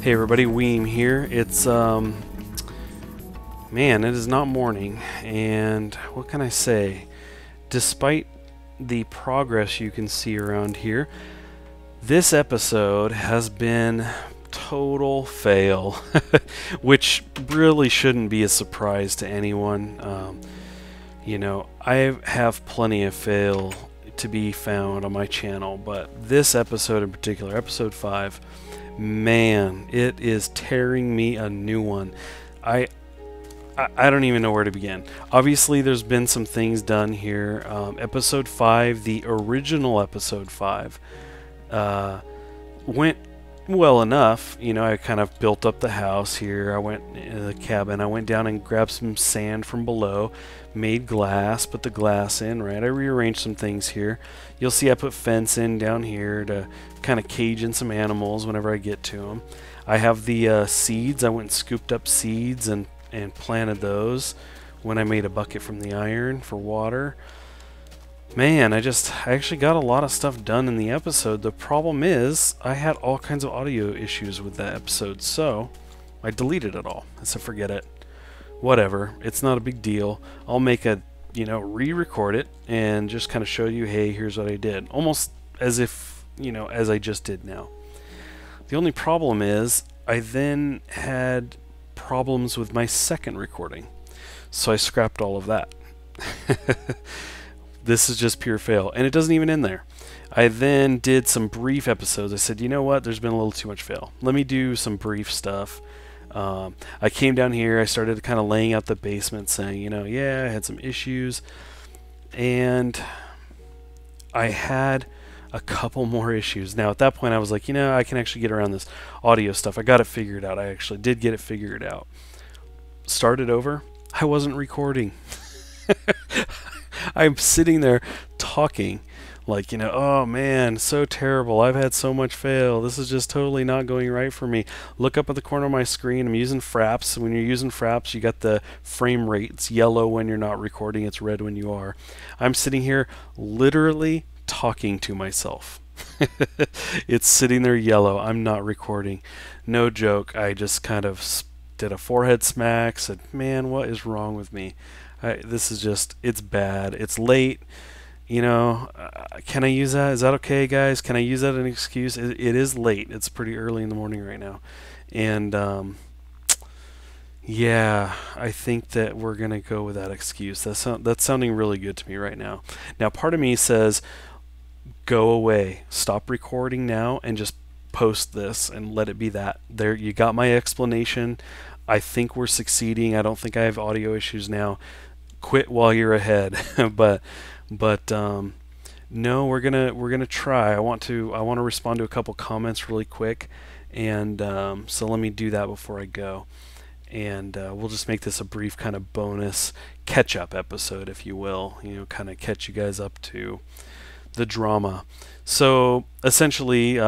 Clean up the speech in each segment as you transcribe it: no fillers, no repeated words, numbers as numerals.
Hey everybody, Weem here. It's man, it is not morning, and what can I say? Despite the progress you can see around here, this episode has been total fail, which really shouldn't be a surprise to anyone. I have plenty of fail to be found on my channel, but this episode in particular, episode 5, man, it is tearing me a new one. I don't even know where to begin. Obviously, there's been some things done here. Episode 5, the original episode 5, went well enough. I kind of built up the house here. I went in the cabin. I went down and grabbed some sand from below, made glass, put the glass in, right? I rearranged some things here. You'll see I put fence in down here to kind of cage in some animals whenever I get to them. I have the seeds. I went and scooped up seeds and planted those when I made a bucket from the iron for water. Man, I actually got a lot of stuff done in the episode. The problem is I had all kinds of audio issues with that episode, so I deleted it all. I said forget it. Whatever, it's not a big deal. I'll make a, re-record it and just kind of show you, hey, here's what I did. Almost as if, as I just did now. The only problem is I then had problems with my second recording, so I scrapped all of that. This is just pure fail, and it doesn't even end there. I then did some brief episodes. I said, you know what, there's been a little too much fail. Let me do some brief stuff. I came down here, I started kind of laying out the basement, saying, yeah, I had some issues, and I had a couple more issues. Now, at that point, I was like, I can actually get around this audio stuff. I got it figured out. I actually did get it figured out. Started over. I wasn't recording. I'm sitting there talking like, oh man, so terrible. I've had so much fail. This is just totally not going right for me. Look up at the corner of my screen. I'm using Fraps. When you're using Fraps, you got the frame rate. It's yellow when you're not recording. It's red when you are. I'm sitting here literally talking to myself. It's sitting there yellow. I'm not recording. No joke. I just kind of did a forehead smack, said, man, what is wrong with me? This is just, it's bad. It's late. Can I use that? Is that okay, guys? Can I use that as an excuse? It is late. It's pretty early in the morning right now. And, yeah, I think that we're going to go with that excuse. That's sounding really good to me right now. Now, part of me says, go away. Stop recording now and just post this and let it be that. There, you got my explanation. I think we're succeeding. I don't think I have audio issues now. Quit while you're ahead. but no, we're gonna try. I want to respond to a couple comments really quick, and so let me do that before I go, and we'll just make this a brief kind of bonus catch-up episode, if you will. Kind of catch you guys up to the drama. So essentially,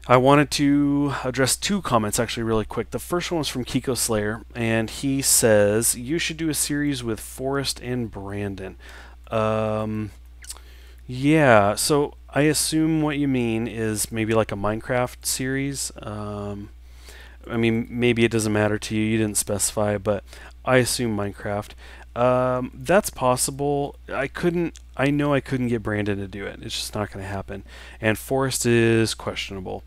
I wanted to address two comments actually really quick. The first one was from Kiko Slayer, and he says, you should do a series with Forrest and Brandon. Yeah, so I assume what you mean is maybe like a Minecraft series. I mean, maybe it doesn't matter to you. You didn't specify, but I assume Minecraft. That's possible. I know I couldn't get Brandon to do it. It's just not going to happen. And Forrest is questionable.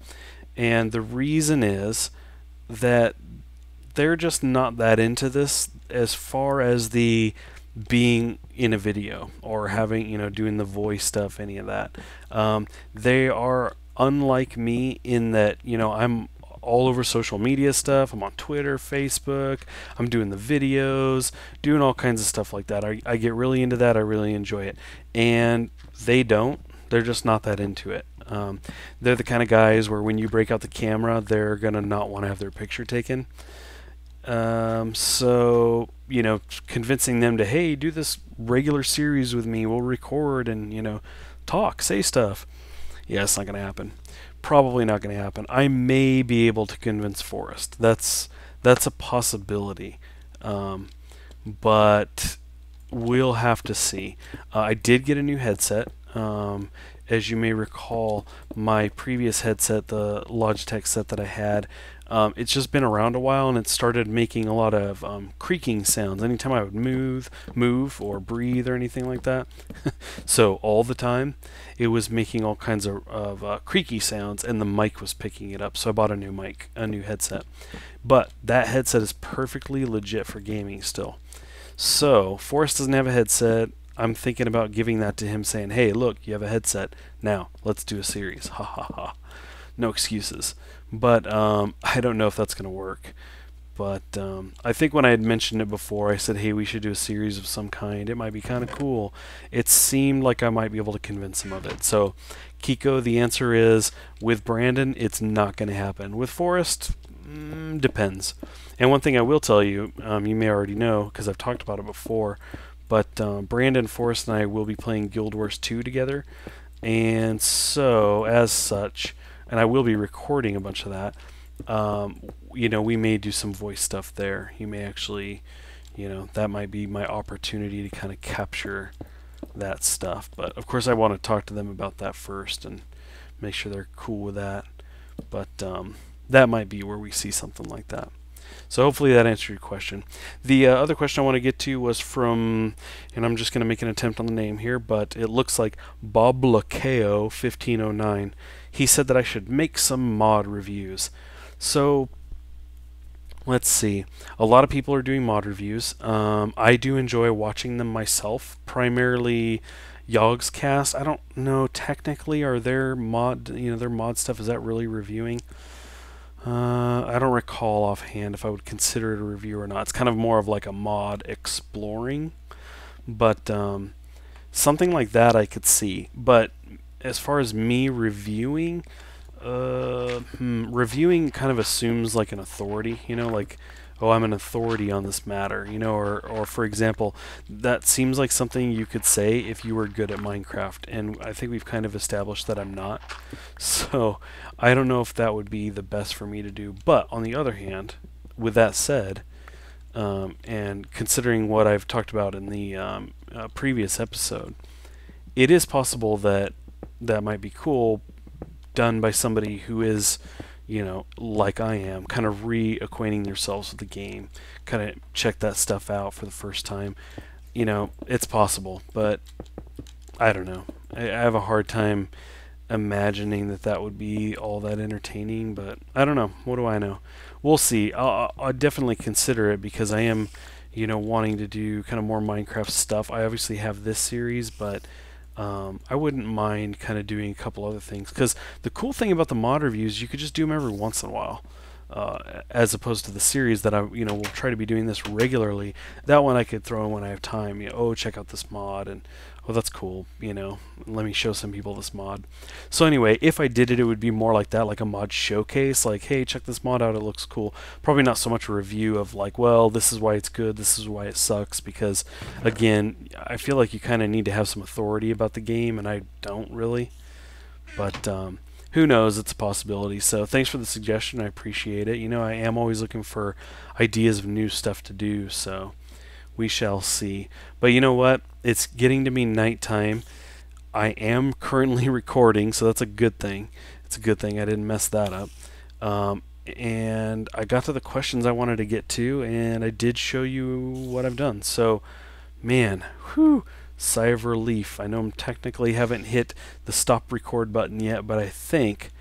And the reason is that they're just not that into this as far as the being in a video or having, doing the voice stuff, any of that. They are unlike me in that, I'm all over social media stuff. I'm on Twitter, Facebook. I'm doing the videos, doing all kinds of stuff like that. I get really into that. I really enjoy it. And they don't. They're just not that into it. They're the kind of guys where when you break out the camera, they're going to not want to have their picture taken. So, convincing them to, hey, do this regular series with me. We'll record and, talk, say stuff. Yeah, it's not going to happen. Probably not going to happen. I may be able to convince Forrest. That's a possibility, but we'll have to see. I did get a new headset. as you may recall, my previous headset, the Logitech set that I had, it's just been around a while, and it started making a lot of creaking sounds anytime I would move or breathe or anything like that. So all the time, it was making all kinds of creaky sounds, and the mic was picking it up. So I bought a new mic, a new headset. But that headset is perfectly legit for gaming still. So Forrest doesn't have a headset. I'm thinking about giving that to him, saying, "Hey, look, you have a headset. Now let's do a series." Ha ha ha. No excuses. But I don't know if that's going to work. But I think when I had mentioned it before, I said, "Hey, we should do a series of some kind. It might be kind of cool." It seemed like I might be able to convince him of it. So, Kiko, the answer is, with Brandon, it's not going to happen. With Forrest, depends. And one thing I will tell you, you may already know because I've talked about it before, but Brandon, Forrest, and I will be playing Guild Wars 2 together. And so, as such, and I will be recording a bunch of that, we may do some voice stuff there. You may actually, that might be my opportunity to kind of capture that stuff. But of course, I want to talk to them about that first and make sure they're cool with that. But that might be where we see something like that. So hopefully that answered your question. The other question I want to get to was from, and I'm just going to make an attempt on the name here, but it looks like Bob Lakeo 1509. He said that I should make some mod reviews. So let's see. A lot of people are doing mod reviews. I do enjoy watching them myself, primarily Yogscast. I don't know technically, are their mod, their mod stuff, is that really reviewing? I don't recall offhand if I would consider it a review or not. It's kind of more of like a mod exploring, but something like that I could see. But as far as me reviewing, reviewing kind of assumes like an authority, like, oh, I'm an authority on this matter, or for example, that seems like something you could say if you were good at Minecraft, and I think we've kind of established that I'm not. So I don't know if that would be the best for me to do. But on the other hand, with that said, and considering what I've talked about in the previous episode, it is possible that that might be cool, done by somebody who is, like I am, kind of reacquainting themselves with the game, kind of check that stuff out for the first time. It's possible, but I don't know. I have a hard time imagining that that would be all that entertaining, but I don't know. What do I know? We'll see. I'll definitely consider it because I am, wanting to do kind of more Minecraft stuff. I obviously have this series, but I wouldn't mind kind of doing a couple other things, because the cool thing about the mod reviews, you could just do them every once in a while, as opposed to the series that I will try to be doing this regularly. That one I could throw in when I have time. Oh, check out this mod, and oh, that's cool, let me show some people this mod. So anyway, if I did it, it would be more like that, like a mod showcase, like, hey, check this mod out, it looks cool. Probably not so much a review of like, well, this is why it's good, this is why it sucks, because again, I feel like you kind of need to have some authority about the game, and I don't really. But who knows, it's a possibility. So thanks for the suggestion, I appreciate it. I am always looking for ideas of new stuff to do, so we shall see. But you know what? It's getting to be nighttime. I am currently recording, so that's a good thing. It's a good thing I didn't mess that up. And I got to the questions I wanted to get to, and I did show you what I've done. So, man, whew, sigh of relief. I know I'm technically haven't hit the stop record button yet, but I think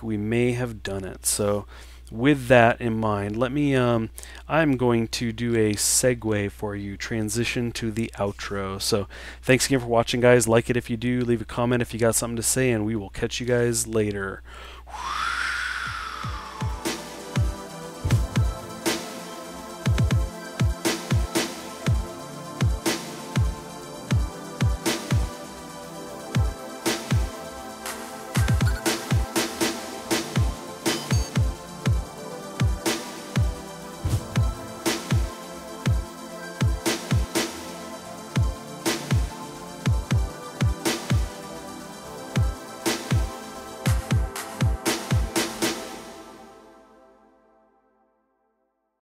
we may have done it. So with that in mind, let me I'm going to do a segue for you, transition to the outro. So thanks again for watching, guys. Like it if you do, leave a comment if you got something to say, and we will catch you guys later.